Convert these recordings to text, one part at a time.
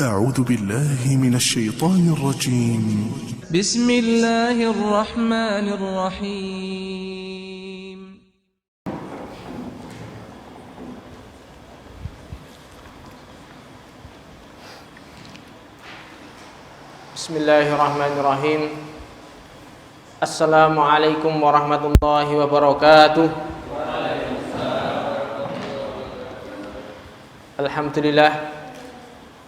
أعوذ بالله من الشيطان الرجيم. بسم الله الرحمن الرحيم. بسم الله الرحمن الرحيم. السلام عليكم ورحمة الله وبركاته. الحمد لله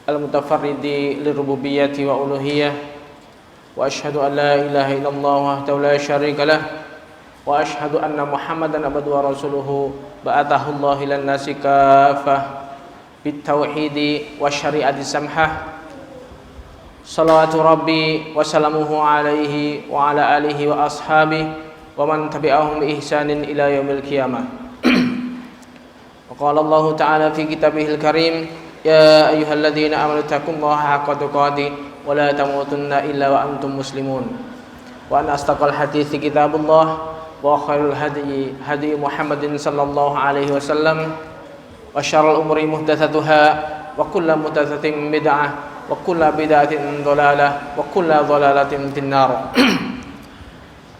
المتفرد للربوبية وألوهية، وأشهد أن لا إله إلا الله وحده لا شريك له، وأشهد أن محمدا عبده ورسوله بعثه الله إلى الناس كافة بالتوحيد والشريعة السمحة. صلوات ربي وسلامه عليه وعلى آله وأصحابه ومن تبعهم بإحسان إلى يوم القيامة. وقال الله تعالى في كتابه الكريم: يا أيها الذين آمنوا اتقوا الله حق تقاته ولا تموتن إلا وأنتم مسلمون. وأن أصدق الحديث كتاب الله، وخير الهدي هدي محمد صلى الله عليه وسلم، وشر الأمور محدثاتها، وكل محدثة بدعة، وكل بدعة ضلالة، وكل ضلالة في النار.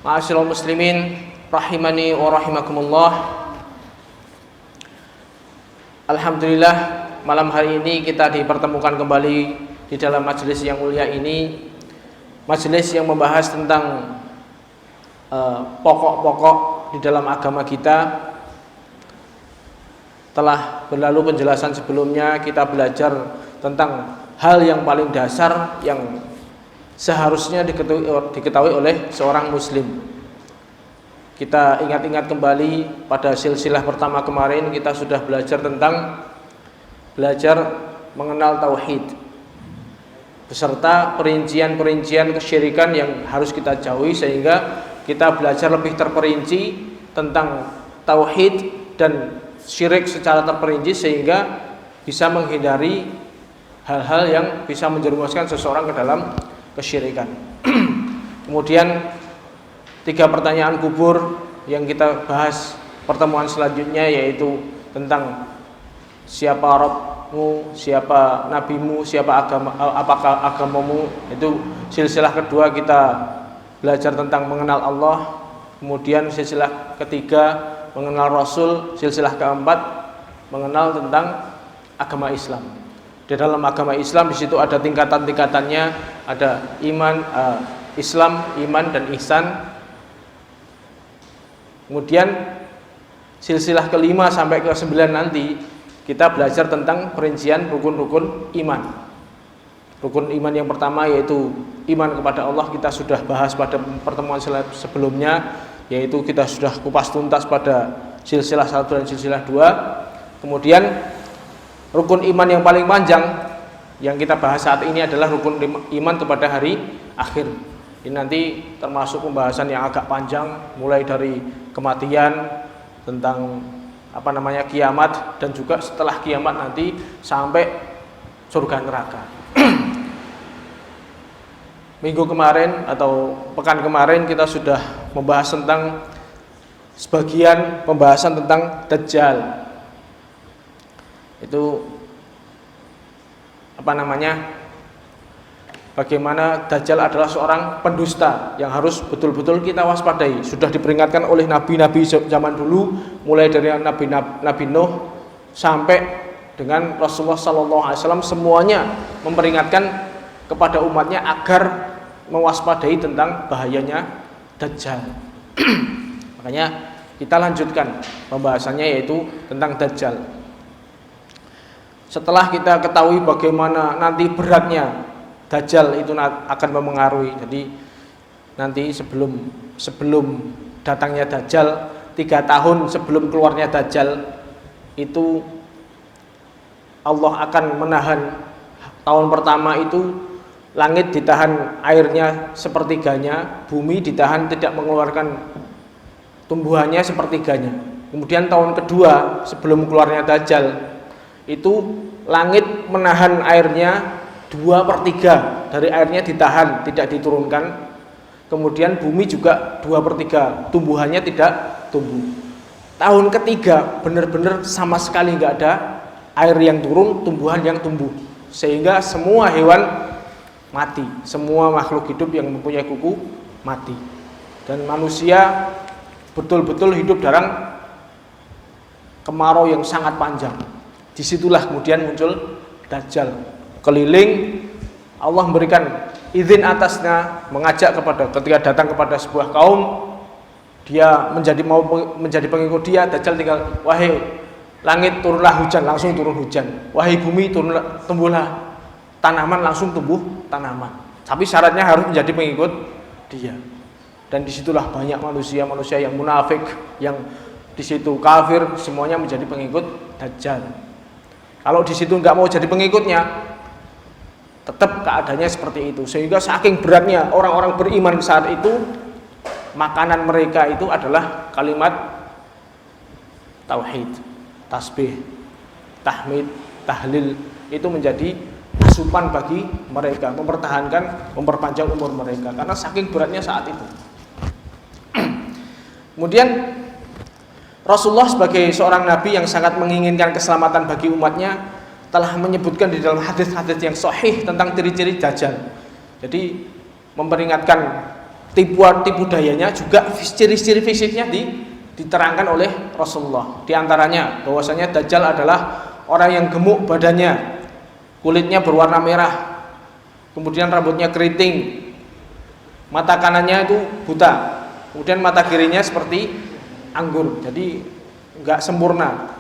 Ma'asyiral muslimin rahimani wa rahimakumullah. Alhamdulillah, malam hari ini kita dipertemukan kembali di dalam majelis yang mulia ini, majelis yang membahas tentang pokok-pokok di dalam agama kita. Telah berlalu penjelasan sebelumnya, kita belajar tentang hal yang paling dasar yang seharusnya diketahui oleh seorang muslim. Kita ingat-ingat kembali pada silsilah pertama kemarin, kita sudah belajar mengenal tauhid beserta perincian-perincian kesyirikan yang harus kita jauhi, sehingga kita belajar lebih terperinci tentang tauhid dan syirik secara terperinci, sehingga bisa menghindari hal-hal yang bisa menjerumuskan seseorang ke dalam kesyirikan. Kemudian 3 pertanyaan kubur yang kita bahas pertemuan selanjutnya, yaitu tentang siapa Rabbmu, siapa nabimu, apakah agamamu. Itu silsilah kedua, kita belajar tentang mengenal Allah. Kemudian silsilah ketiga mengenal Rasul, silsilah keempat mengenal tentang agama Islam. Di dalam agama Islam di situ ada tingkatan-tingkatannya, ada iman, Islam, iman dan ihsan. Kemudian silsilah kelima sampai ke 9 nanti kita belajar tentang perincian rukun-rukun iman. Rukun iman yang pertama yaitu iman kepada Allah, kita sudah bahas pada pertemuan sebelumnya, yaitu kita sudah kupas tuntas pada silsilah 1 dan silsilah 2. Kemudian rukun iman yang paling panjang yang kita bahas saat ini adalah rukun iman kepada hari akhir. Ini nanti termasuk pembahasan yang agak panjang, mulai dari kematian, tentang kiamat, dan juga setelah kiamat nanti sampai surga neraka. Minggu kemarin atau pekan kemarin kita sudah membahas tentang sebagian pembahasan tentang Dajjal. Itu bagaimana Dajjal adalah seorang pendusta yang harus betul-betul kita waspadai. Sudah diperingatkan oleh nabi-nabi zaman dulu, mulai dari Nabi Nuh sampai dengan Rasulullah SAW, semuanya memperingatkan kepada umatnya agar mewaspadai tentang bahayanya Dajjal. Makanya kita lanjutkan pembahasannya, yaitu tentang Dajjal. Setelah kita ketahui bagaimana nanti beratnya Dajjal itu akan mempengaruhi. Jadi nanti sebelum datangnya Dajjal, 3 tahun sebelum keluarnya Dajjal, itu Allah akan menahan. Tahun pertama itu langit ditahan airnya sepertiganya, bumi ditahan tidak mengeluarkan tumbuhannya sepertiganya. Kemudian tahun kedua sebelum keluarnya Dajjal, itu langit menahan airnya 2/3 dari airnya ditahan, tidak diturunkan. Kemudian bumi juga 2/3 tumbuhannya tidak tumbuh. Tahun ketiga benar-benar sama sekali nggak ada air yang turun, tumbuhan yang tumbuh. sehingga semua hewan mati, semua makhluk hidup yang mempunyai kuku mati, dan manusia betul-betul hidup dalam kemarau yang sangat panjang. Disitulah kemudian muncul Dajjal keliling. Allah memberikan izin atasnya mengajak ketika datang kepada sebuah kaum, dia mau menjadi pengikut dia. Dajjal tinggal, wahai langit turunlah hujan, langsung turun hujan. Wahai bumi tumbuhlah tanaman, langsung tumbuh tanaman. Tapi syaratnya harus menjadi pengikut dia. Dan disitulah banyak manusia yang munafik, yang di situ kafir, semuanya menjadi pengikut Dajjal. Kalau di situ nggak mau jadi pengikutnya, tetap keadaannya seperti itu. Sehingga saking beratnya orang-orang beriman saat itu, makanan mereka itu adalah kalimat tauhid, tasbih, tahmid, tahlil. Itu menjadi asupan bagi mereka, memperpanjang umur mereka, karena saking beratnya saat itu. Kemudian Rasulullah sebagai seorang nabi yang sangat menginginkan keselamatan bagi umatnya telah menyebutkan di dalam hadis-hadis yang sahih tentang ciri-ciri Dajjal. Jadi memperingatkan tipu dayanya, juga ciri-ciri fisiknya diterangkan oleh Rasulullah. Di antaranya bahwasanya Dajjal adalah orang yang gemuk badannya, kulitnya berwarna merah, kemudian rambutnya keriting, mata kanannya itu buta, kemudian mata kirinya seperti anggur, jadi enggak sempurna.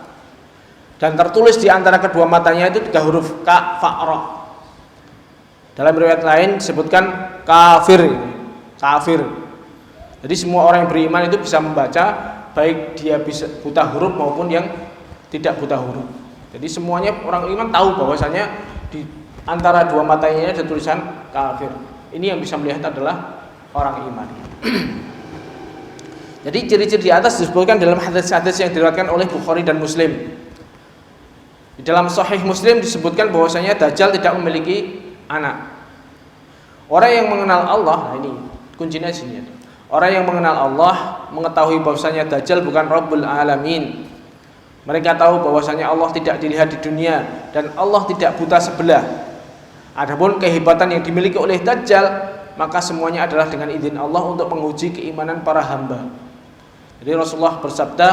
Dan tertulis di antara kedua matanya itu 3 huruf ka fa'ra. Dalam riwayat lain disebutkan kafir. Jadi semua orang yang beriman itu bisa membaca, baik dia bisa buta huruf maupun yang tidak buta huruf. Jadi semuanya orang iman tahu bahwasanya di antara dua matanya ada tulisan kafir. Ini yang bisa melihat adalah orang iman. Jadi ciri-ciri di atas disebutkan dalam hadis-hadis yang diriwayatkan oleh Bukhari dan Muslim. Di dalam Sahih Muslim disebutkan bahwasanya Dajjal tidak memiliki anak. Orang yang mengenal Allah, nah ini kuncinya sini. Orang yang mengenal Allah mengetahui bahwasanya Dajjal bukan Rabbul Alamin. Mereka tahu bahwasanya Allah tidak dilihat di dunia dan Allah tidak buta sebelah. Adapun kehebatan yang dimiliki oleh Dajjal, maka semuanya adalah dengan izin Allah untuk menguji keimanan para hamba. Jadi Rasulullah bersabda,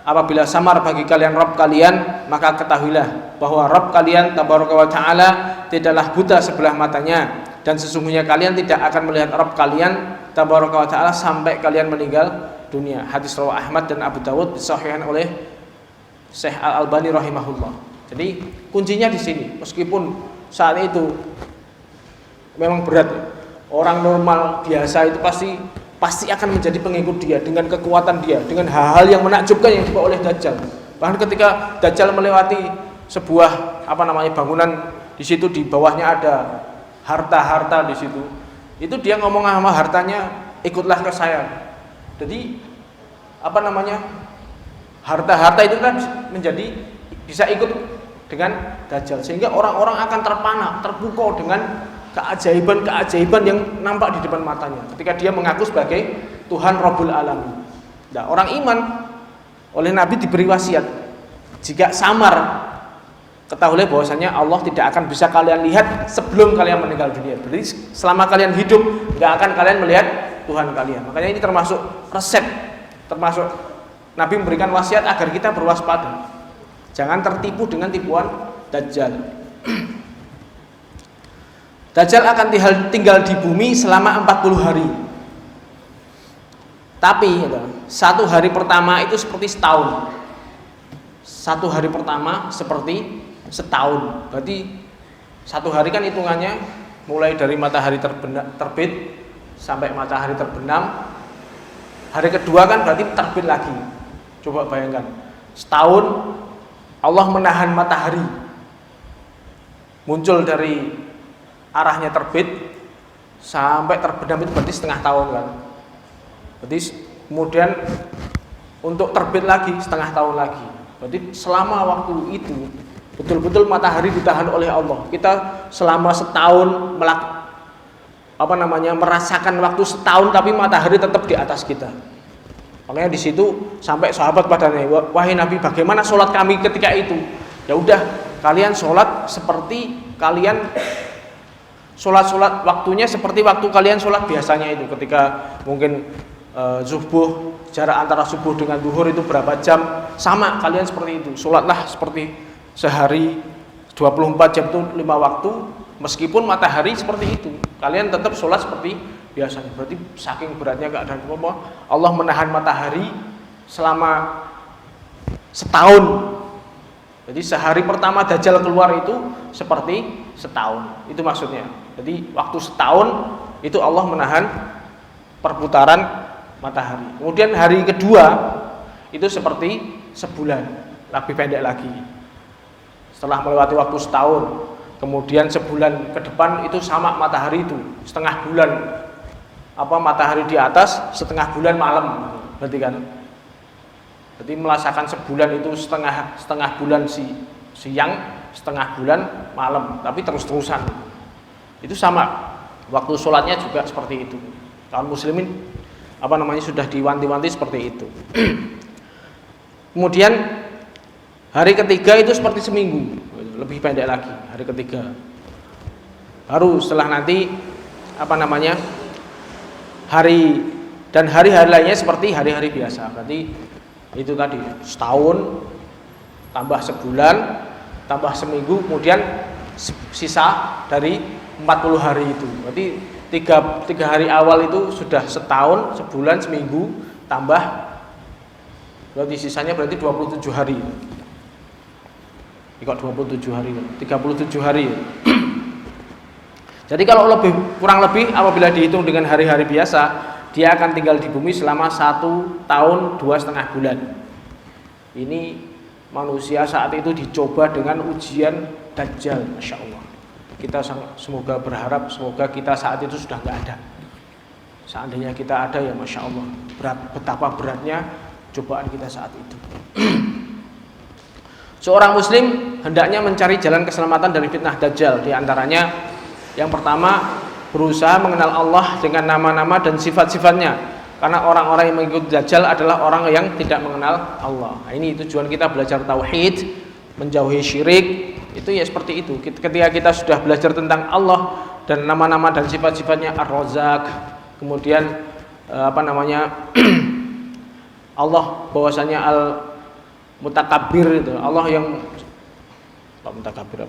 apabila samar bagi kalian Rabb kalian, maka ketahuilah bahwa Rabb kalian tabaraka wa ta'ala tidaklah buta sebelah matanya, dan sesungguhnya kalian tidak akan melihat Rabb kalian tabaraka wa ta'ala sampai kalian meninggal dunia. Hadis riwayat Ahmad dan Abu Dawud, disahihkan oleh Syekh Al-Albani rahimahullah. Jadi kuncinya di sini. Meskipun saat itu memang berat, orang normal biasa itu pasti akan menjadi pengikut dia dengan kekuatan dia, dengan hal-hal yang menakjubkan yang dibawa oleh Dajjal. Bahkan ketika Dajjal melewati sebuah bangunan, di situ di bawahnya ada harta-harta di situ. Itu dia ngomong sama hartanya, ikutlah ke saya. Jadi harta-harta itu kan bisa ikut dengan Dajjal, sehingga orang-orang akan terpana, terpukau dengan keajaiban-keajaiban yang nampak di depan matanya ketika dia mengaku sebagai Tuhan Rabbul Alamin. Nah, orang iman oleh Nabi diberi wasiat, jika samar ketahuilah bahwasanya Allah tidak akan bisa kalian lihat sebelum kalian meninggal dunia. Berarti selama kalian hidup tidak akan kalian melihat Tuhan kalian. Makanya ini termasuk resep, termasuk Nabi memberikan wasiat agar kita berwaspada, jangan tertipu dengan tipuan Dajjal. Dajjal akan tinggal di bumi selama 40 hari. Tapi 1 hari pertama itu seperti setahun. 1 hari pertama seperti setahun. Berarti 1 hari kan hitungannya mulai dari matahari terbit sampai matahari terbenam. Hari kedua kan berarti terbit lagi. Coba bayangkan, setahun Allah menahan matahari muncul dari arahnya terbit sampai terbenam, itu berarti setengah tahun kan. Berarti kemudian untuk terbit lagi setengah tahun lagi. Berarti selama waktu itu betul-betul matahari ditahan oleh Allah. Kita selama setahun merasakan waktu setahun, tapi matahari tetap di atas kita. Makanya di situ sampai sahabat pada nanya, wahai Nabi, bagaimana sholat kami ketika itu? Ya udah, kalian sholat seperti kalian sholat waktunya seperti waktu kalian sholat biasanya itu. Ketika mungkin subuh, jarak antara subuh dengan zuhur itu berapa jam, sama kalian seperti itu. Sholatlah seperti sehari 24 jam itu 5 waktu, meskipun matahari seperti itu, kalian tetap sholat seperti biasanya. Berarti saking beratnya keadaan Allah menahan matahari selama setahun. Jadi sehari pertama Dajjal keluar itu seperti setahun. Itu maksudnya. Jadi waktu setahun itu Allah menahan perputaran matahari. Kemudian hari kedua itu seperti sebulan, lebih pendek lagi. Setelah melewati waktu setahun, kemudian sebulan ke depan itu sama matahari itu setengah bulan. Matahari di atas, setengah bulan malam. Berarti kan? Jadi merasakan sebulan itu setengah bulan siang, setengah bulan malam, tapi terus-terusan. Itu sama. Waktu sholatnya juga seperti itu. Kaum muslimin sudah diwanti-wanti seperti itu. Kemudian hari ketiga itu seperti seminggu, lebih pendek lagi hari ketiga. Baru setelah nanti hari dan hari-hari lainnya seperti hari-hari biasa. Berarti itu tadi setahun tambah sebulan tambah seminggu, kemudian sisa dari 40 hari itu. Berarti tiga hari awal itu sudah setahun, sebulan, seminggu, tambah berarti sisanya berarti 27 hari. Kok 27 hari? 37 hari. Jadi kalau kurang lebih apabila dihitung dengan hari-hari biasa, dia akan tinggal di bumi selama 1 tahun 2,5 bulan. Ini manusia saat itu dicoba dengan ujian Dajjal, Masya Allah. Kita semoga berharap, semoga kita saat itu sudah nggak ada. Seandainya kita ada ya Masya Allah, betapa beratnya cobaan kita saat itu. Seorang muslim hendaknya mencari jalan keselamatan dari fitnah Dajjal. Di antaranya yang pertama, berusaha mengenal Allah dengan nama-nama dan sifat-sifatnya. Karena orang-orang yang mengikuti Dajjal adalah orang yang tidak mengenal Allah. Nah, ini tujuan kita belajar tauhid, menjauhi syirik. Itu ya seperti itu. Ketika kita sudah belajar tentang Allah dan nama-nama dan sifat-sifatnya, Ar-Razzaq, kemudian Allah bahwasanya Al-Mutakabbir itu, Allah yang Mutakabbir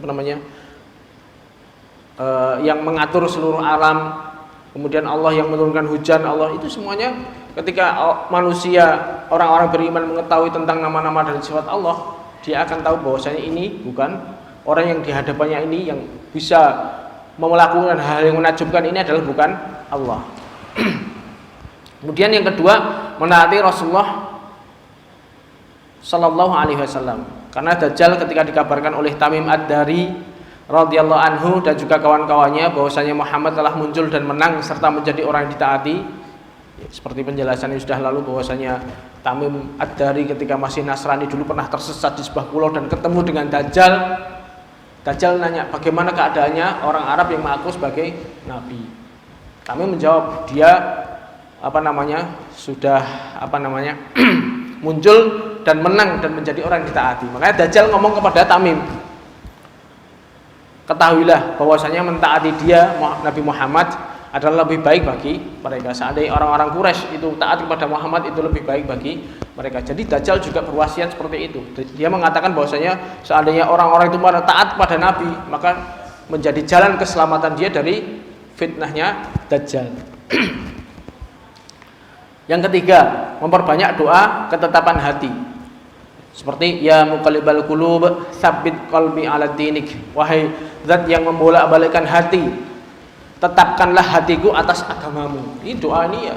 yang mengatur seluruh alam, kemudian Allah yang menurunkan hujan, Allah itu semuanya ketika manusia, orang-orang beriman mengetahui tentang nama-nama dan sifat Allah, dia akan tahu bahwasanya ini bukan orang yang dihadapannya ini yang bisa melakukan hal yang menakjubkan ini adalah bukan Allah. Kemudian yang kedua, menaati Rasulullah Sallallahu Alaihi Wasallam. Karena Dajjal ketika dikabarkan oleh Tamim Ad-Dari radhiyallahu anhu dan juga kawan-kawannya bahwasanya Muhammad telah muncul dan menang serta menjadi orang yang ditaati, seperti penjelasan yang sudah lalu bahwasanya Tamim Ad-Dari ketika masih Nasrani dulu pernah tersesat di sebuah pulau dan ketemu dengan Dajjal. Dajjal nanya bagaimana keadaannya orang Arab yang mengaku sebagai nabi. Tamim menjawab dia sudah muncul dan menang dan menjadi orang yang ditaati. Makanya Dajjal ngomong kepada Tamim, ketahuilah bahwasanya mentaati dia Nabi Muhammad adalah lebih baik bagi mereka. Seandainya orang-orang Quraisy itu taat kepada Muhammad itu lebih baik bagi mereka. Jadi Dajjal juga berwasiat seperti itu. Dia mengatakan bahwasanya seandainya orang-orang itu taat pada Nabi, maka menjadi jalan keselamatan dia dari fitnahnya Dajjal. Yang ketiga, memperbanyak doa ketetapan hati. Seperti ya muqallibal qulub, tsabbit qalbi ala dinik. Wahai zat yang membolak-balikkan hati, tetapkanlah hatiku atas agamamu. Ini doa ini ya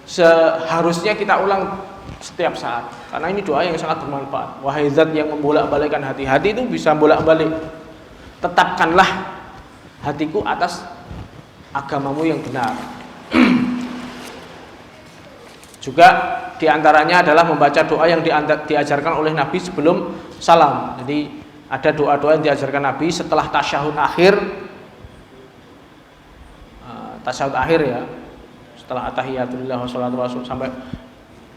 seharusnya kita ulang setiap saat. Karena ini doa yang sangat bermanfaat. Wahai zat yang membolak-balikkan hati. Hati itu bisa bolak-balik. Tetapkanlah hatiku atas agamamu yang benar. Juga diantaranya adalah membaca doa yang diajarkan oleh Nabi sebelum salam. Jadi ada doa-doa yang diajarkan Nabi setelah tasyahud akhir. Tasyahud akhir ya, setelah atahiyatulillah wassalatu wassalamu sampai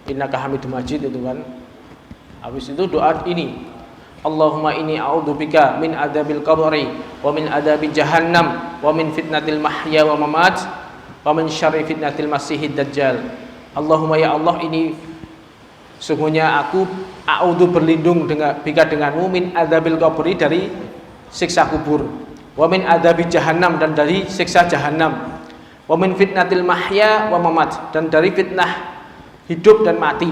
innaka hamidum majid itu kan. Habis itu doa ini, Allahumma inni a'udzubika min adzabil qabri wa min adzabi jahannam, wa min fitnatil mahya wa mamat, wa min syarri fitnatil masihid dajjal. Allahumma ya Allah, ini sungguhnya aku a'udzu berlindung bika denganmu min adzabil qabri, dari siksa kubur, wa min adzabi jahannam, dan dari siksa jahannam, wa min fitnatil mahya wa mamat, dan dari fitnah hidup dan mati.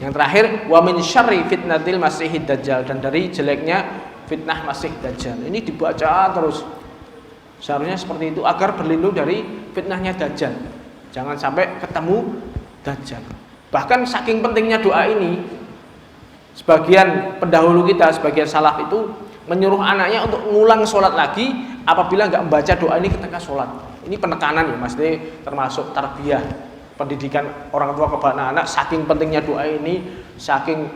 Yang terakhir, wa min syarri fitnatil masihid dajjal, dan dari jeleknya fitnah masih dajjal. Ini dibaca terus. Seharusnya seperti itu agar berlindung dari fitnahnya dajjal. Jangan sampai ketemu dajjal. Bahkan saking pentingnya doa ini, sebagian pendahulu kita, sebagian salaf itu menyuruh anaknya untuk ngulang sholat lagi apabila nggak membaca doa ini ketika sholat. Ini penekanan ya, maksudnya termasuk tarbiyah, pendidikan orang tua kepada anak-anak. Saking pentingnya doa ini, saking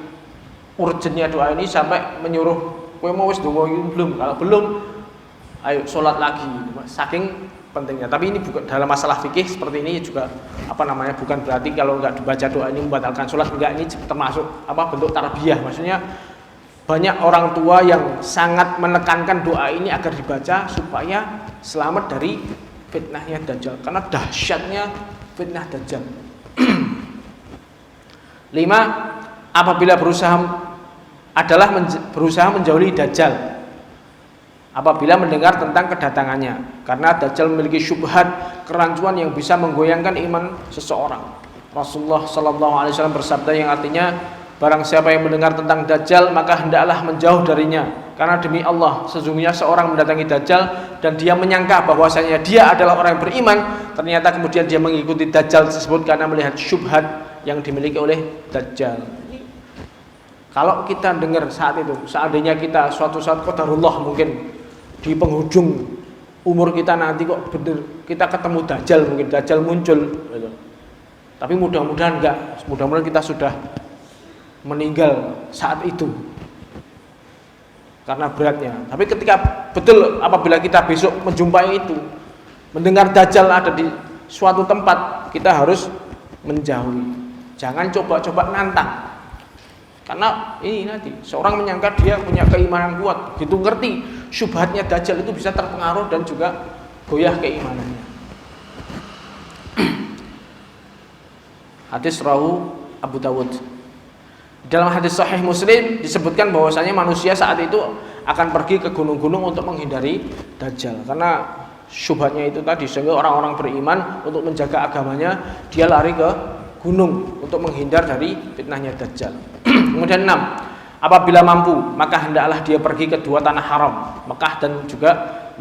urgentnya doa ini, sampai menyuruh, kowe mau wis donga belum? Kalau belum, ayo sholat lagi. Saking pentingnya. Tapi ini bukan dalam masalah fikih seperti ini juga bukan berarti kalau nggak dibaca doa ini membatalkan sholat. Enggak, ini termasuk bentuk tarbiyah. Maksudnya banyak orang tua yang sangat menekankan doa ini agar dibaca supaya selamat dari fitnahnya dajjal, karena dahsyatnya fitnah dajjal. 5. Apabila berusaha menjauhi dajjal apabila mendengar tentang kedatangannya, karena dajjal memiliki syubhat, kerancuan yang bisa menggoyangkan iman seseorang. Rasulullah SAW bersabda yang artinya, barang siapa yang mendengar tentang dajjal maka hendaklah menjauh darinya, karena demi Allah sesungguhnya seorang mendatangi dajjal dan dia menyangka bahwasanya dia adalah orang yang beriman, ternyata kemudian dia mengikuti dajjal tersebut karena melihat syubhat yang dimiliki oleh dajjal. Kalau kita dengar saat itu, seandainya kita suatu saat qadarullah mungkin di penghujung umur kita nanti kok bener kita ketemu dajjal, mungkin dajjal muncul gitu. Tapi mudah-mudahan enggak, mudah-mudahan kita sudah meninggal saat itu karena beratnya. Tapi ketika betul apabila kita besok menjumpai itu, mendengar dajjal ada di suatu tempat, kita harus menjauhi. Jangan coba-coba nantang. Karena ini nanti seorang menyangka dia punya keimanan kuat, gitu ngerti syubhatnya dajjal itu bisa terpengaruh dan juga goyah keimanannya. Hadis rawahu Abu Dawud. Dalam hadis sahih Muslim disebutkan bahwasanya manusia saat itu akan pergi ke gunung-gunung untuk menghindari dajjal, karena syubhatnya itu tadi, sehingga orang-orang beriman untuk menjaga agamanya dia lari ke gunung untuk menghindar dari fitnahnya dajjal. Kemudian 6, apabila mampu maka hendaklah dia pergi ke dua tanah haram, Mekah dan juga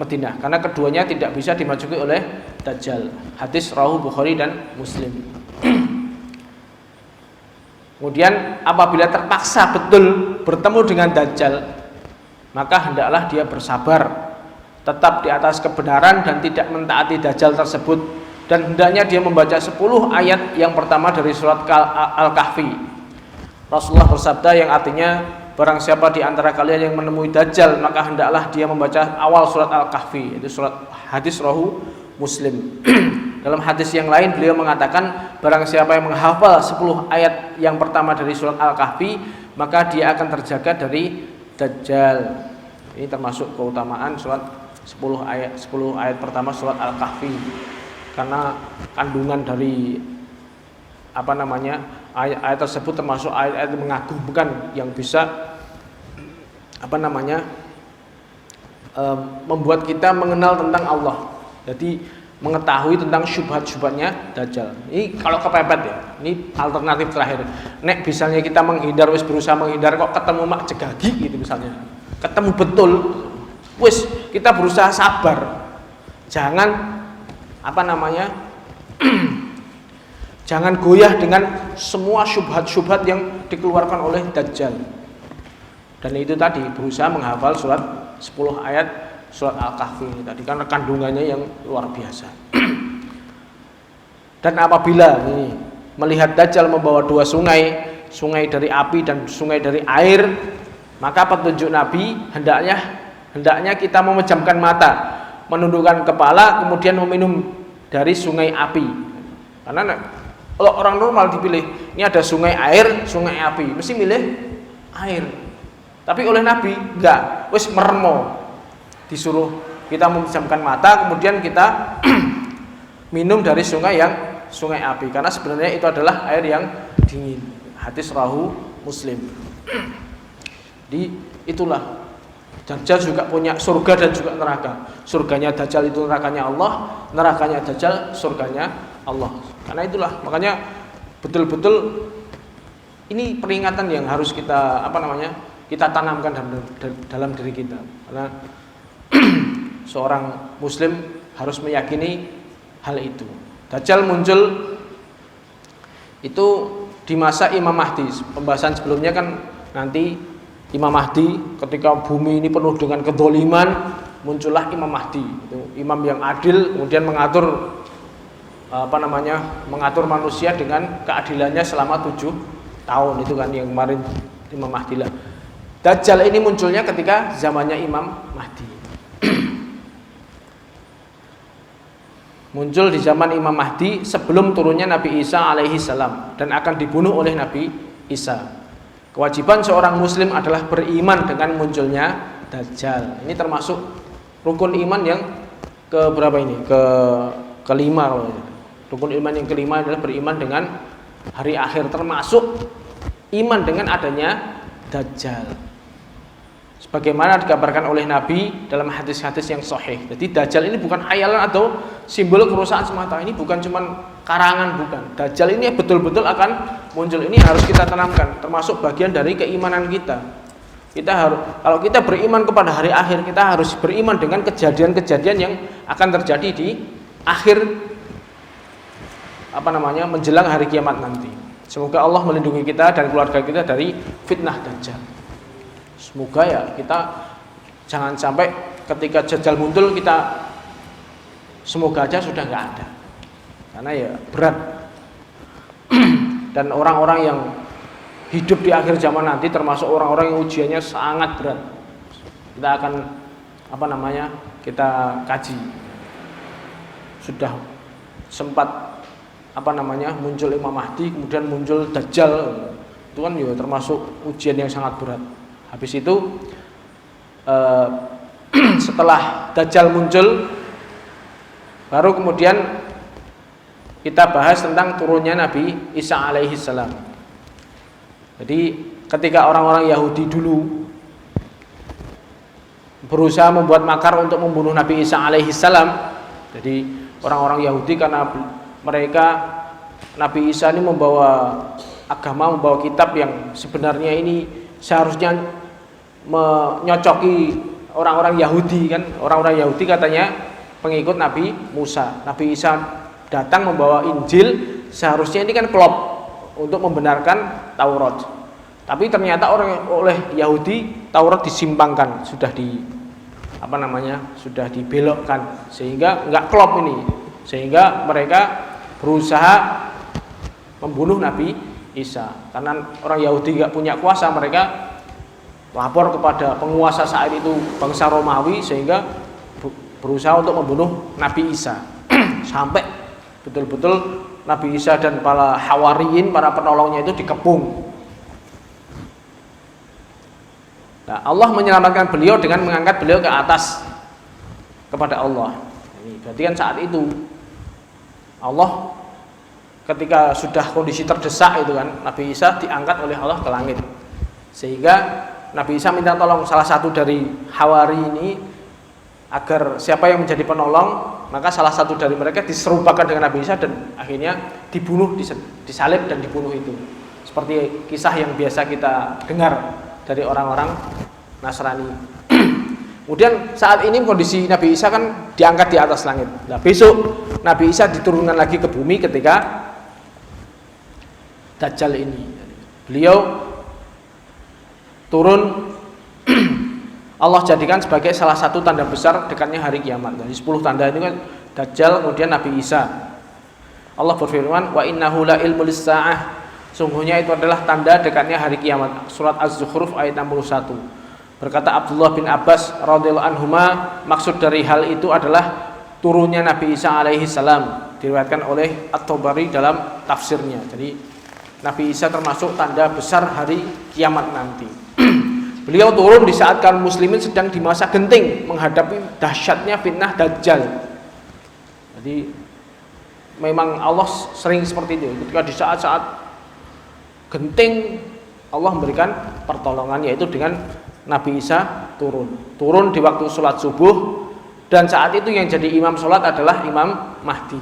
Madinah, karena keduanya tidak bisa dimasuki oleh dajjal. Hadis rawahu Bukhari dan Muslim. Kemudian apabila terpaksa betul bertemu dengan dajjal, maka hendaklah dia bersabar, tetap di atas kebenaran dan tidak mentaati dajjal tersebut, dan hendaknya dia membaca 10 ayat yang pertama dari surat Al-Kahfi. Rasulullah bersabda yang artinya, barang siapa di antara kalian yang menemui dajjal maka hendaklah dia membaca awal surat Al-Kahfi. Itu surat, hadis rawahu Muslim. Dalam hadis yang lain beliau mengatakan, barang siapa yang menghafal 10 ayat yang pertama dari surat Al-Kahfi maka dia akan terjaga dari dajjal. Ini termasuk keutamaan surat 10 ayat pertama surat Al-Kahfi, karena kandungan dari ayat tersebut termasuk ayat-ayat mengagumkan yang bisa membuat kita mengenal tentang Allah. Jadi mengetahui tentang syubhat-syubhatnya dajjal. Ini kalau kepepet ya, ini alternatif terakhir. Nek misalnya kita menghindar, berusaha menghindar, kok ketemu mak cegagi gitu misalnya, ketemu betul, kita berusaha sabar. Jangan jangan goyah dengan semua syubhat-syubhat yang dikeluarkan oleh dajjal. Dan itu tadi berusaha menghafal surat 10 ayat surat Al-Kahfi ini tadi, karena kandungannya yang luar biasa. Dan apabila melihat dajjal membawa 2 sungai dari api dan sungai dari air, maka petunjuk Nabi hendaknya kita memejamkan mata, menundukkan kepala, kemudian meminum dari sungai api. Karena kalau orang normal dipilih, ini ada sungai air, sungai api, mesti milih air. Tapi oleh Nabi enggak, wis meremo, disuruh kita memejamkan mata, kemudian kita minum dari sungai api, karena sebenarnya itu adalah air yang dingin. Hadis rawahu Muslim. Jadi itulah, Dajjal juga punya surga dan juga neraka. Surganya Dajjal itu nerakanya Allah, nerakanya Dajjal surganya Allah. Karena itulah, makanya betul-betul ini peringatan yang harus kita kita tanamkan dalam diri kita. Karena seorang muslim harus meyakini hal itu. Dajjal muncul itu di masa Imam Mahdi. Pembahasan sebelumnya kan nanti Imam Mahdi, ketika bumi ini penuh dengan kedzaliman, muncullah Imam Mahdi. Itu imam yang adil, kemudian mengatur mengatur manusia dengan keadilannya selama 7 tahun. Itu kan yang kemarin Imam Mahdi lah. Dajjal ini munculnya ketika zamannya Imam Mahdi. Muncul di zaman Imam Mahdi sebelum turunnya Nabi Isa alaihi salam dan akan dibunuh oleh Nabi Isa. Kewajiban seorang muslim adalah beriman dengan munculnya Dajjal. Ini termasuk rukun iman yang keberapa ini? Kelima. Rukun iman yang kelima adalah beriman dengan hari akhir, termasuk iman dengan adanya Dajjal. Sebagaimana digambarkan oleh Nabi dalam hadis-hadis yang sahih. Jadi Dajjal ini bukan khayalan atau simbol kerusakan semata. Ini bukan cuma karangan, bukan. Dajjal ini betul-betul akan muncul. Ini harus kita tanamkan, termasuk bagian dari keimanan kita. Kita harus, kalau kita beriman kepada hari akhir, kita harus beriman dengan kejadian-kejadian yang akan terjadi di akhir menjelang hari kiamat nanti. Semoga Allah melindungi kita dan keluarga kita dari fitnah Dajjal. Semoga ya kita jangan sampai ketika Dajjal muncul kita semoga aja sudah nggak ada, karena ya berat. Dan orang-orang yang hidup di akhir zaman nanti termasuk orang-orang yang ujiannya sangat berat. Kita akan kita kaji. Sudah sempat muncul Imam Mahdi, kemudian muncul Dajjal. Itu kan ya termasuk ujian yang sangat berat. Habis itu setelah Dajjal muncul, baru kemudian kita bahas tentang turunnya Nabi Isa alaihi salam. Jadi ketika orang-orang Yahudi dulu berusaha membuat makar untuk membunuh Nabi Isa alaihi salam, jadi orang-orang Yahudi karena mereka Nabi Isa ini membawa agama, membawa kitab yang sebenarnya ini seharusnya menyocoki orang-orang Yahudi kan. Orang-orang Yahudi katanya pengikut Nabi Musa. Nabi Isa datang membawa Injil, seharusnya ini kan klop untuk membenarkan Taurat. Tapi ternyata oleh Yahudi Taurat disimpangkan, sudah sudah dibelokkan sehingga enggak klop ini. Sehingga mereka berusaha membunuh Nabi Isa. Karena orang Yahudi enggak punya kuasa, mereka lapor kepada penguasa saat itu bangsa Romawi sehingga berusaha untuk membunuh Nabi Isa. Sampai betul-betul Nabi Isa dan para hawariyin, para penolongnya itu dikepung. Nah, Allah menyelamatkan beliau dengan mengangkat beliau ke atas kepada Allah. Ini berarti kan saat itu Allah ketika sudah kondisi terdesak itu kan, Nabi Isa diangkat oleh Allah ke langit. Sehingga Nabi Isa minta tolong salah satu dari hawari ini agar siapa yang menjadi penolong, maka salah satu dari mereka diserupakan dengan Nabi Isa dan akhirnya dibunuh, disalib dan dibunuh itu. Seperti kisah yang biasa kita dengar dari orang-orang Nasrani. Kemudian saat ini kondisi Nabi Isa kan diangkat di atas langit. Nah, besok Nabi Isa diturunkan lagi ke bumi ketika Dajjal ini. Beliau turun Allah jadikan sebagai salah satu tanda besar dekatnya hari kiamat. Dari 10 tanda itu kan Dajjal, kemudian Nabi Isa. Allah berfirman, "Wa innahu la ilmul saah." Sungguhnya itu adalah tanda dekatnya hari kiamat. Surat Az-Zukhruf ayat 61. Berkata Abdullah bin Abbas radhiyallahu anhuma, maksud dari hal itu adalah turunnya Nabi Isa alaihi salam. Diriwayatkan oleh At-Tabari dalam tafsirnya. Jadi Nabi Isa termasuk tanda besar hari kiamat nanti. Beliau turun di saat kaum muslimin sedang di masa genting menghadapi dahsyatnya fitnah Dajjal. Jadi memang Allah sering seperti itu. Ketika di saat-saat genting Allah memberikan pertolongan, yaitu dengan Nabi Isa turun di waktu sholat subuh, dan saat itu yang jadi imam sholat adalah Imam Mahdi,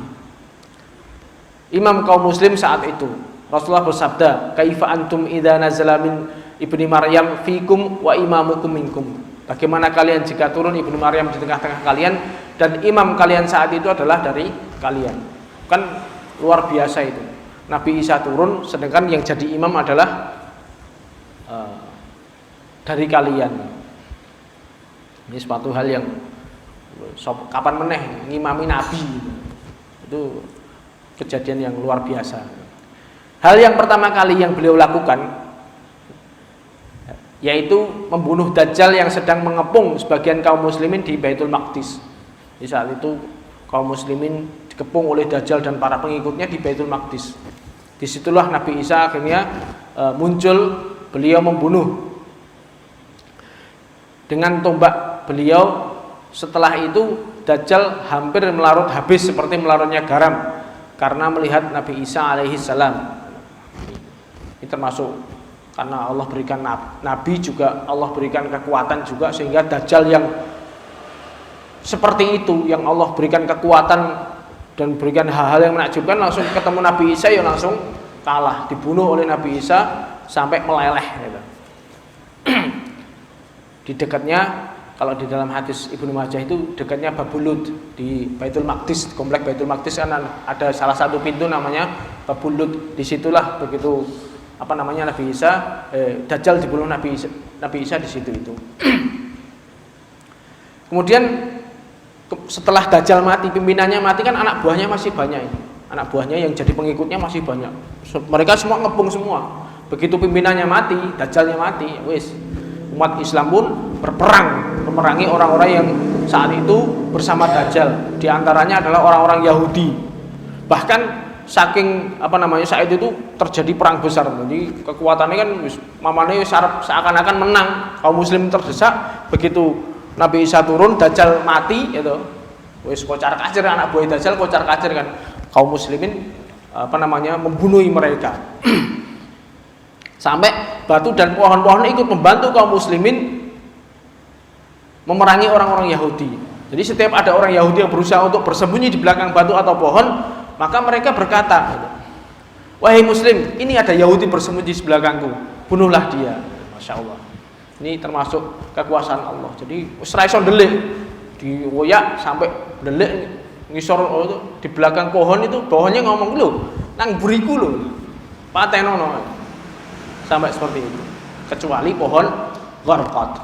imam kaum muslim saat itu. Rasulullah bersabda, kaifa antum idza nazala min ibni Maryam fikum wa imamukum minkum. Bagaimana kalian jika turun ibnu Maryam di tengah-tengah kalian dan imam kalian saat itu adalah dari kalian. Kan luar biasa itu. Nabi Isa turun sedangkan yang jadi imam adalah dari kalian. Ini suatu hal yang kapan meneh ngimami nabi. Itu kejadian yang luar biasa. Hal yang pertama kali yang beliau lakukan yaitu membunuh Dajjal yang sedang mengepung sebagian kaum muslimin di Baitul Maqdis. Di saat itu kaum muslimin dikepung oleh Dajjal dan para pengikutnya di Baitul Maqdis. Disitulah Nabi Isa akhirnya muncul, beliau membunuh dengan tombak beliau. Setelah itu Dajjal hampir melarut habis seperti melarutnya garam karena melihat Nabi Isa alaihi salam. Ini termasuk karena Allah berikan nabi juga, Allah berikan kekuatan juga, sehingga Dajjal yang seperti itu, yang Allah berikan kekuatan dan berikan hal-hal yang menakjubkan, langsung ketemu Nabi Isa ya langsung kalah, dibunuh oleh Nabi Isa sampai meleleh gitu. Di dekatnya, kalau di dalam hadis Ibnu Majah itu dekatnya Babul Lud di Baitul Maqdis, komplek Baitul Maqdis kan ada salah satu pintu namanya Babul Lud. Disitulah begitu Nabi Isa, Dajjal dibunuh Nabi Isa di situ itu. Kemudian setelah Dajjal mati, pimpinannya mati, kan anak buahnya masih banyak ini. Anak buahnya yang jadi pengikutnya masih banyak. Mereka semua ngepung semua. Begitu pimpinannya mati, Dajjalnya mati, wis. Umat Islam pun berperang memerangi orang-orang yang saat itu bersama Dajjal. Di antaranya adalah orang-orang Yahudi. Bahkan saking saat itu terjadi perang besar. Jadi kekuatannya kan mamane seakan-akan menang, kaum muslim terdesak. Begitu Nabi Isa turun, Dajjal mati itu. Wis kocar-kacir anak buah Dajjal, kocar-kacir kan. Kaum muslimin membunuh mereka. Sampai batu dan pohon-pohon ikut membantu kaum muslimin memerangi orang-orang Yahudi. Jadi setiap ada orang Yahudi yang berusaha untuk bersembunyi di belakang batu atau pohon, maka mereka berkata, wahai muslim, ini ada Yahudi bersembunyi di belakangku, bunuhlah dia. Masya Allah. Ini termasuk kekuasaan Allah. Jadi usrai son delik, diwoyak sampai delik ngisor di belakang pohon itu, pohonnya ngomong lu, nang buriku lu, patenono. Sampai seperti itu. Kecuali pohon Gharqad.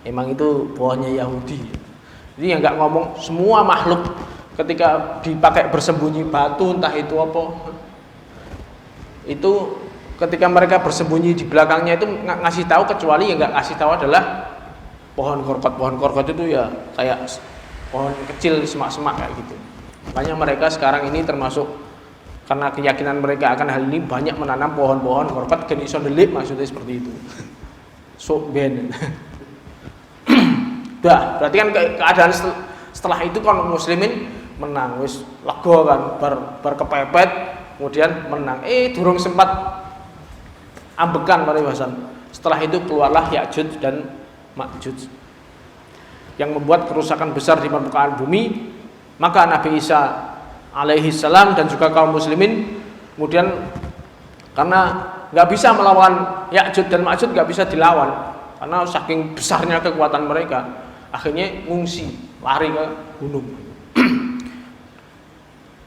Emang itu pohonnya Yahudi. Jadi yang nggak ngomong, semua makhluk ketika dipakai bersembunyi batu entah itu apa, itu ketika mereka bersembunyi di belakangnya itu ngasih tahu, kecuali yang nggak ngasih tahu adalah pohon Gharqad. Pohon Gharqad itu ya kayak pohon kecil semak-semak kayak gitu. Makanya mereka sekarang ini termasuk karena keyakinan mereka akan hal ini banyak menanam pohon-pohon Gharqad gen iso ndelik, maksudnya seperti itu. So ben. Berarti kan keadaan setelah itu kaum muslimin menang, wis lega kan, bar kepepet, kemudian menang. Durung sempat ambekan pariwasan. Setelah itu keluarlah Ya'juj dan Ma'juj yang membuat kerusakan besar di permukaan bumi. Maka Nabi Isa alaihi salam dan juga kaum muslimin kemudian karena nggak bisa melawan Ya'juj dan Ma'juj, nggak bisa dilawan karena saking besarnya kekuatan mereka, akhirnya ngungsi, lari ke gunung.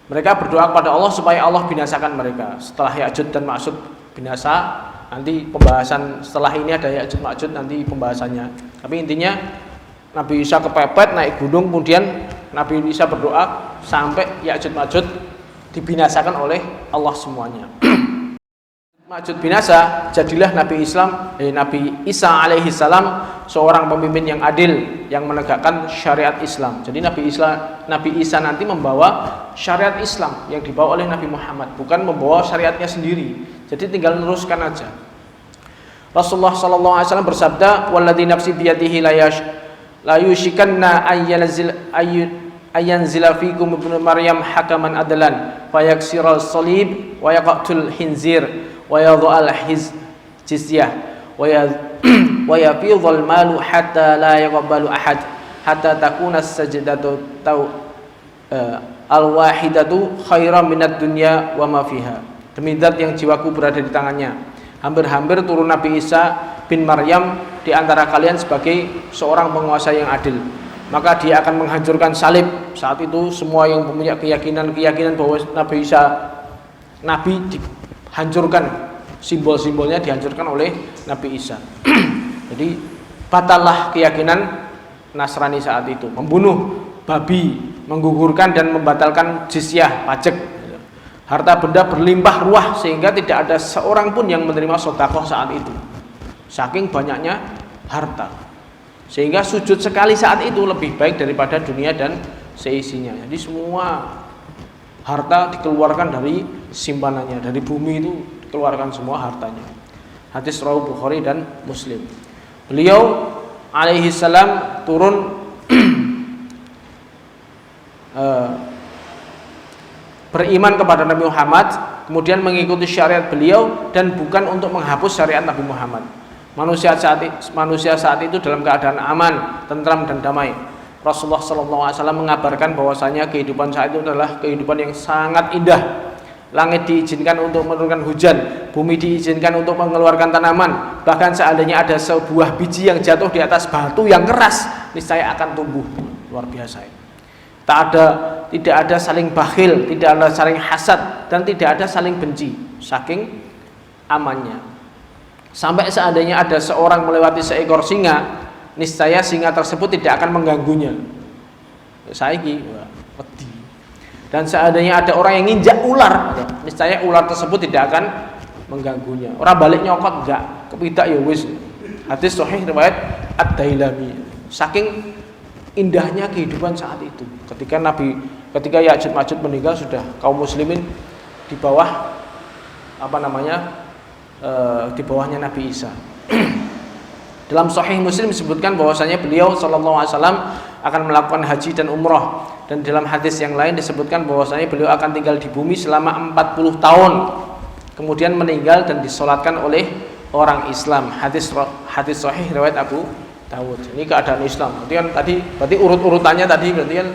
Mereka berdoa kepada Allah supaya Allah binasakan mereka. Setelah Ya'juj dan Ma'juj binasa, nanti pembahasan setelah ini ada Ya'juj Ma'juj nanti pembahasannya. Tapi intinya Nabi Isa kepepet naik gunung, kemudian Nabi Isa berdoa sampai Ya'juj Ma'juj dibinasakan oleh Allah semuanya. Ma'juj binasa, jadilah Nabi Isa alaihi salam seorang pemimpin yang adil yang menegakkan syariat Islam. Jadi Nabi Isa nanti membawa syariat Islam yang dibawa oleh Nabi Muhammad, bukan membawa syariatnya sendiri. Jadi tinggal meneruskan aja. Rasulullah sallallahu alaihi wasallam bersabda, "Walladzi nafsi biyadihi la yushikanna ayanzila fikum ibnu Maryam hakaman adlan fayaksiral salib wa yaqtul hinzir wa yadhal jizyah wa yafidhal malu hatta la yaqbalu ahad hatta takuna sajdatu al-wahidatu khairan minad dunya wa ma fiha." Demi zat yang jiwaku berada di tangannya, hampir-hampir turun Nabi Isa bin Maryam di antara kalian sebagai seorang penguasa yang adil, maka dia akan menghancurkan salib. Saat itu semua yang punya keyakinan bahwa Nabi Isa Nabi dihancurkan, simbol-simbolnya dihancurkan oleh Nabi Isa. Jadi batallah keyakinan Nasrani saat itu, membunuh babi, menggugurkan dan membatalkan jizyah, pajak. Harta benda berlimpah ruah sehingga tidak ada seorang pun yang menerima sedekah saat itu. Saking banyaknya harta. Sehingga sujud sekali saat itu lebih baik daripada dunia dan seisinya. Jadi semua harta dikeluarkan dari simpanannya, dari bumi itu dikeluarkan semua hartanya. Hadis riwayat Bukhari dan Muslim. Beliau alaihi salam turun beriman kepada Nabi Muhammad, kemudian mengikuti syariat beliau dan bukan untuk menghapus syariat Nabi Muhammad. Manusia saat itu dalam keadaan aman, tentram dan damai. Rasulullah SAW mengabarkan bahwasanya kehidupan saat itu adalah kehidupan yang sangat indah. Langit diizinkan untuk menurunkan hujan, bumi diizinkan untuk mengeluarkan tanaman. Bahkan seandainya ada sebuah biji yang jatuh di atas batu yang keras, niscaya akan tumbuh. Luar biasa. Tidak ada saling bakhil, tidak ada saling hasad, dan tidak ada saling benci. Saking amannya. Sampai seandainya ada seorang melewati seekor singa, niscaya singa tersebut tidak akan mengganggunya. Saiki wedi. Dan seandainya ada orang yang nginjak ular, niscaya ular tersebut tidak akan mengganggunya. Orang balik nyokot enggak, kepidak ya wis. Hadis sahih riwayat Ad-Dailami. Saking indahnya kehidupan saat itu. Ketika Ya'juj Ma'juj meninggal, sudah kaum muslimin di bawah di bawahnya Nabi Isa. Dalam Sahih Muslim disebutkan bahwasanya beliau sallallahu alaihi wasallam akan melakukan haji dan umrah, dan dalam hadis yang lain disebutkan bahwasanya beliau akan tinggal di bumi selama 40 tahun, kemudian meninggal dan disolatkan oleh orang Islam. Hadis Sahih riwayat Abu Dawud. Ini keadaan Islam. Berarti urut-urutannya tadi berarti kan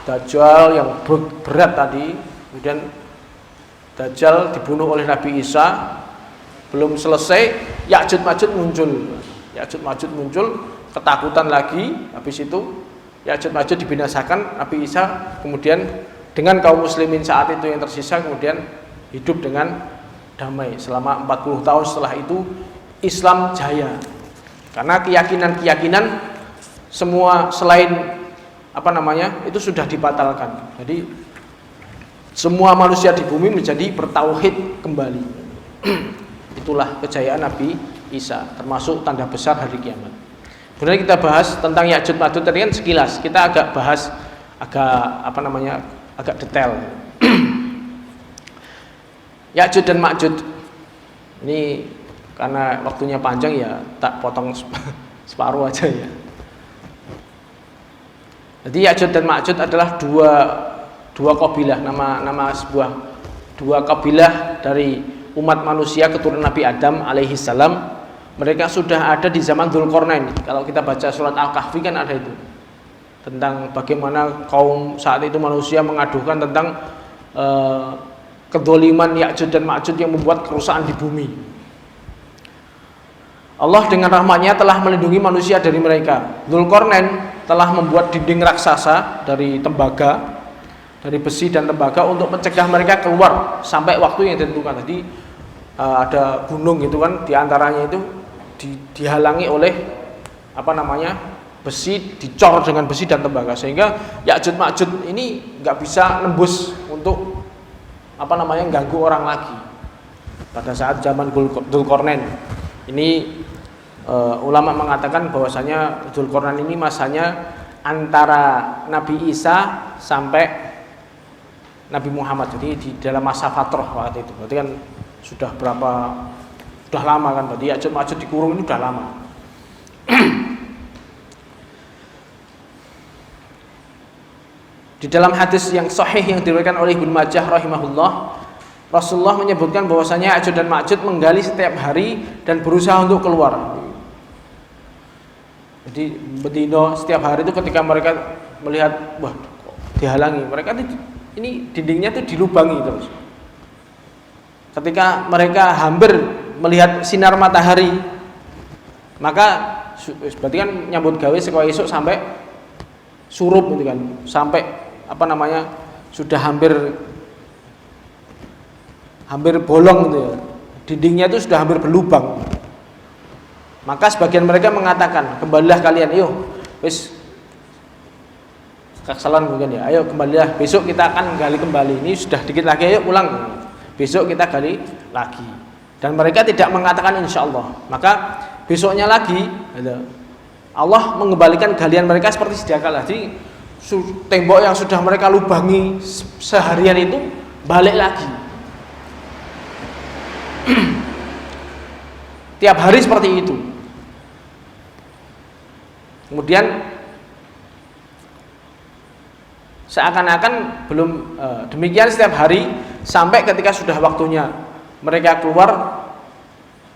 Dajjal yang berat tadi, kemudian Dajjal dibunuh oleh Nabi Isa, belum selesai Ya'juj Ma'juj muncul, ketakutan lagi, habis itu Ya'juj Ma'juj dibinasakan, Nabi Isa kemudian dengan kaum muslimin saat itu yang tersisa kemudian hidup dengan damai selama 40 tahun. Setelah itu Islam jaya. Karena keyakinan semua selain itu sudah dibatalkan. Jadi semua manusia di bumi menjadi bertauhid kembali. Itulah kejayaan Nabi Isa, termasuk tanda besar hari kiamat. Kemudian kita bahas tentang Ya'juj Ma'juj tadi kan sekilas. Kita agak bahas agak detail. Ya'juj dan Ma'juj ini karena waktunya panjang ya tak potong separuh aja ya. Jadi Ya'juj dan Ma'juj adalah dua kabilah, nama sebuah dua kabilah dari umat manusia keturunan Nabi Adam alaihi salam. Mereka sudah ada di zaman Dzulqarnain. Kalau kita baca surat Al-Kahfi kan ada itu. Tentang bagaimana kaum saat itu manusia mengadukan tentang kedzaliman Ya'juj dan Ma'juj yang membuat kerusakan di bumi. Allah dengan rahmatnya telah melindungi manusia dari mereka. Dzulqarnain telah membuat dinding raksasa dari tembaga, dari besi dan tembaga untuk mencegah mereka keluar sampai waktu yang ditentukan. Tadi ada gunung gitu kan, diantaranya itu dihalangi oleh besi, dicor dengan besi dan tembaga, sehingga Ya'juj Ma'juj ini nggak bisa nembus untuk ganggu orang lagi. Pada saat zaman Dzulqarnain ini ulama mengatakan bahwasanya Dzulqarnain ini masanya antara Nabi Isa sampai Nabi Muhammad. Jadi di dalam masa fatrah waktu itu. Berarti kan sudah berapa Sudah lama kan, berarti Ya'juj Ma'juj dikurung ini sudah lama. Di dalam hadis yang sahih yang diriwayatkan oleh Ibnu Majah rahimahullah, Rasulullah menyebutkan bahwasanya Ya'juj dan Ma'juj menggali setiap hari dan berusaha untuk keluar. Jadi betina setiap hari itu ketika mereka melihat wah dihalangi, mereka ini dindingnya itu dilubangi terus. Ketika mereka hampir melihat sinar matahari, maka berarti kan nyambut gawe sekolah esok sampai surup gitu kan, sampai sudah hampir bolong gitu ya, dindingnya itu sudah hampir berlubang. Maka sebagian mereka mengatakan, kembalilah kalian, yuk wis kesalahan mungkin ya, ayo kembalilah, besok kita akan gali kembali, ini sudah dikit lagi, ayo pulang, besok kita gali lagi. Dan mereka tidak mengatakan insya Allah. Maka besoknya lagi Allah mengembalikan galian mereka seperti sedia kala. Jadi tembok yang sudah mereka lubangi seharian itu balik lagi. Tiap hari seperti itu. Kemudian seakan-akan belum demikian setiap hari sampai ketika sudah waktunya mereka keluar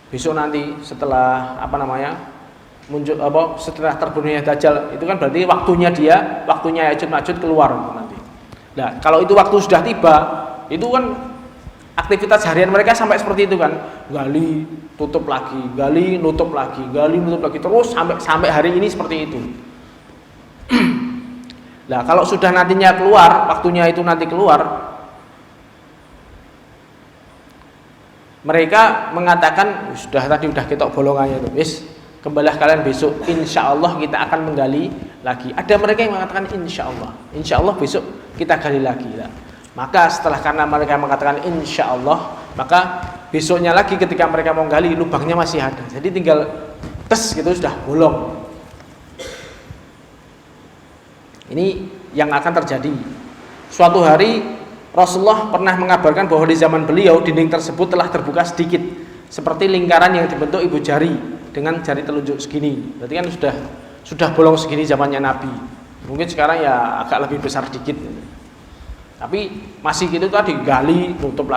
besok nanti setelah muncul setelah terbunuhnya Dajjal, itu kan berarti waktunya Ya'juj Ma'juj keluar nanti. Nah, kalau itu waktu sudah tiba, itu kan aktivitas harian mereka sampai seperti itu kan, gali tutup lagi, gali nutup lagi, gali nutup lagi, terus sampai hari ini seperti itu. Nah, kalau sudah nantinya keluar, waktunya itu nanti keluar, mereka mengatakan sudah ketok bolongannya itu, wis kembalilah kalian besok, insya Allah kita akan menggali lagi. Ada mereka yang mengatakan insya Allah besok kita gali lagi. Nah, maka karena mereka mengatakan insya Allah, maka besoknya lagi ketika mereka mau gali, lubangnya masih ada. Jadi tinggal tes gitu sudah bolong. Ini yang akan terjadi. Suatu hari Rasulullah pernah mengabarkan bahwa di zaman beliau dinding tersebut telah terbuka sedikit, seperti lingkaran yang dibentuk ibu jari dengan jari telunjuk segini. Berarti kan sudah bolong segini zamannya Nabi. Mungkin sekarang ya agak lebih besar sedikit. Tapi masih gitu tadi, gali nutup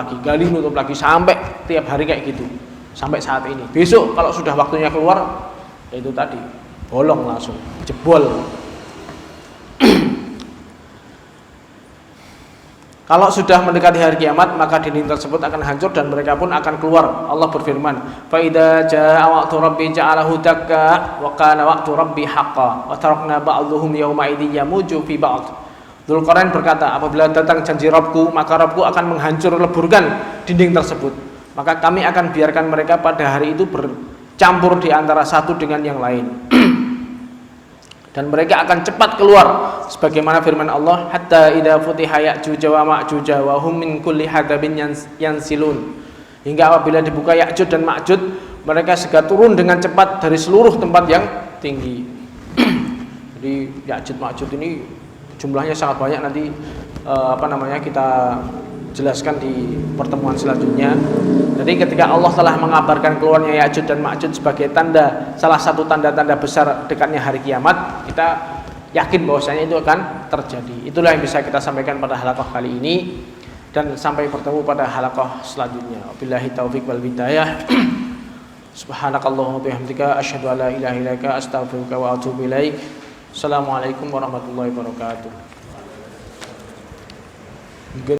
lagi sampai tiap hari kayak gitu. Sampai saat ini. Besok kalau sudah waktunya keluar, ya itu tadi, bolong langsung, jebol. Kalau sudah mendekati hari kiamat, maka dinding tersebut akan hancur dan mereka pun akan keluar. Allah berfirman, "Fa idza jaa waqtu rabbi ja'alahu dakka wa kana waqtu rabbi haqqan wa tarakna ba'dhum yawma idin yamuju fi ba'd." Dzulqarnain berkata, apabila datang janji Rabbku, maka Rabbku akan menghancur leburkan dinding tersebut. Maka kami akan biarkan mereka pada hari itu bercampur di antara satu dengan yang lain. Dan mereka akan cepat keluar sebagaimana firman Allah, hatta idza futiha ya'juj wa ma'juj wa hum min kulli hadabin yansilun. Hingga apabila dibuka Ya'juj dan Ma'juj, mereka segera turun dengan cepat dari seluruh tempat yang tinggi. Jadi Ya'juj Ma'juj ini jumlahnya sangat banyak, nanti kita jelaskan di pertemuan selanjutnya. Jadi ketika Allah telah mengabarkan keluarnya Ya'juj dan Ma'juj sebagai tanda, salah satu tanda-tanda besar dekatnya hari kiamat, kita yakin bahwasanya itu akan terjadi. Itulah yang bisa kita sampaikan pada halaqah kali ini, dan sampai bertemu pada halaqah selanjutnya. Wabillahi taufik wal hidayah. Subhanakallahumma wa bihamdika asyhadu an la ilaha illa anta astaghfiruka wa atubu ilaik. Assalamualaikum warahmatullahi wabarakatuh.